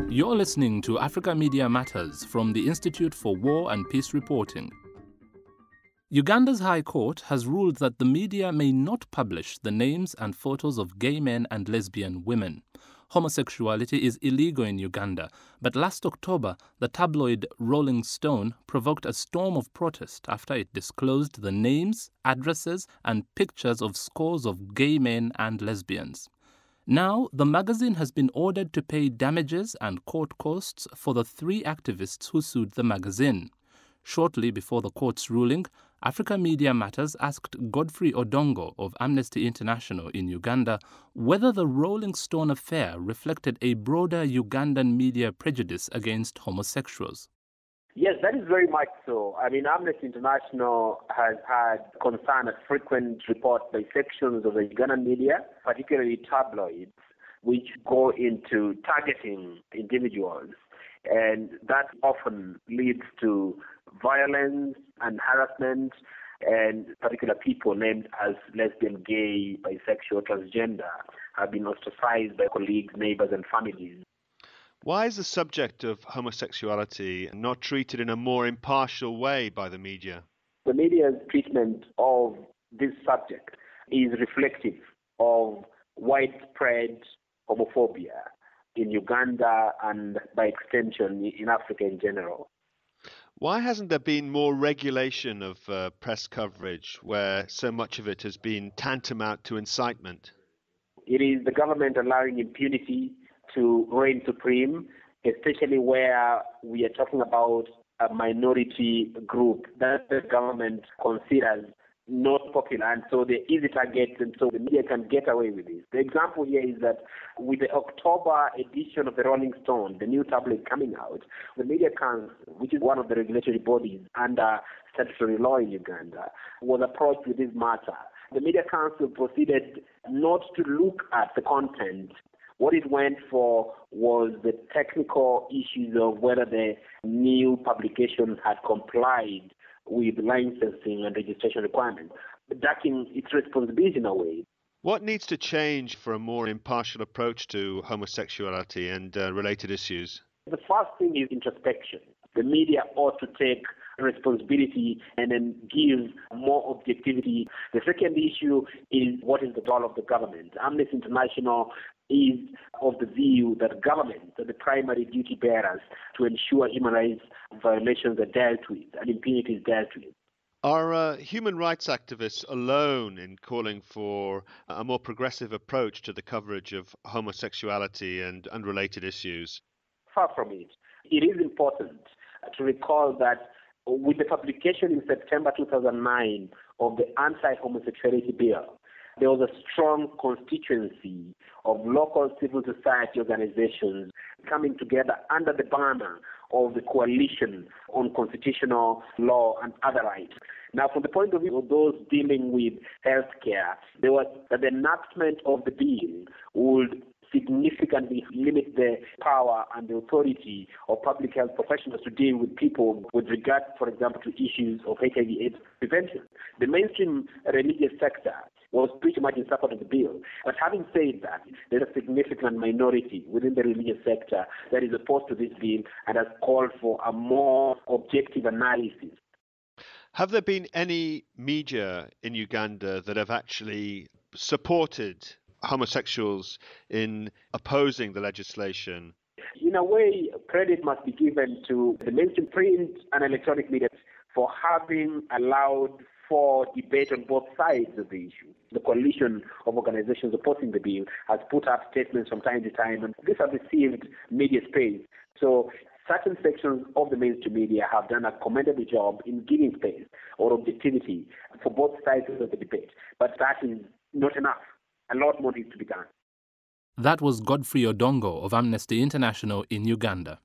You're listening to Africa Media Matters from the Institute for War and Peace Reporting. Uganda's High Court has ruled that the media may not publish the names and photos of gay men and lesbian women. Homosexuality is illegal in Uganda, but last October, the tabloid Rolling Stone provoked a storm of protest after it disclosed the names, addresses, and pictures of scores of gay men and lesbians. Now, the magazine has been ordered to pay damages and court costs for the 3 activists who sued the magazine. Shortly before the court's ruling, Africa Media Matters asked Godfrey Odongo of Amnesty International in Uganda whether the Rolling Stone affair reflected a broader Ugandan media prejudice against homosexuals. Yes, that is very much so. I mean, Amnesty International has had concern at frequent reports by sections of the Ugandan media, particularly tabloids, which go into targeting individuals. And that often leads to violence and harassment, and particular people named as lesbian, gay, bisexual, transgender have been ostracized by colleagues, neighbors, and families. Why is the subject of homosexuality not treated in a more impartial way by the media? The media's treatment of this subject is reflective of widespread homophobia in Uganda and by extension in Africa in general. Why hasn't there been more regulation of press coverage where so much of it has been tantamount to incitement? It is the government allowing impunity to reign supreme, especially where we are talking about a minority group that the government considers not popular, and so they're easy targets, and so the media can get away with this. The example here is that with the October edition of the Rolling Stone, the new tablet coming out, the Media Council, which is one of the regulatory bodies under statutory law in Uganda, was approached with this matter. The Media Council proceeded not to look at the content. What it went for was the technical issues of whether the new publication had complied with licensing and registration requirements, ducking its responsibility in a way. What needs to change for a more impartial approach to homosexuality and related issues? The first thing is introspection. The media ought to take responsibility and then give more objectivity. The second issue is what is the role of the government. Amnesty International is of the view that governments are the primary duty bearers to ensure human rights violations are dealt with and impunity is dealt with. Are human rights activists alone in calling for a more progressive approach to the coverage of homosexuality and related issues? Far from it. It is important to recall that with the publication in September 2009 of the Anti-Homosexuality Bill, there was a strong constituency of local civil society organizations coming together under the banner of the Coalition on Constitutional Law and Other Rights. Now, from the point of view of those dealing with healthcare, there was that the enactment of the bill would significantly limit the power and the authority of public health professionals to deal with people with regard, for example, to issues of HIV/AIDS prevention. The mainstream religious sector was pretty much in support of the bill. But having said that, there's a significant minority within the religious sector that is opposed to this bill and has called for a more objective analysis. Have there been any media in Uganda that have actually supported homosexuals in opposing the legislation? In a way, credit must be given to the mainstream print and electronic media for having allowed for debate on both sides of the issue. The coalition of organizations opposing the bill has put up statements from time to time, and these have received media space. So certain sections of the mainstream media have done a commendable job in giving space or objectivity for both sides of the debate. But that is not enough. A lot more needs to be done. That was Godfrey Odongo of Amnesty International in Uganda.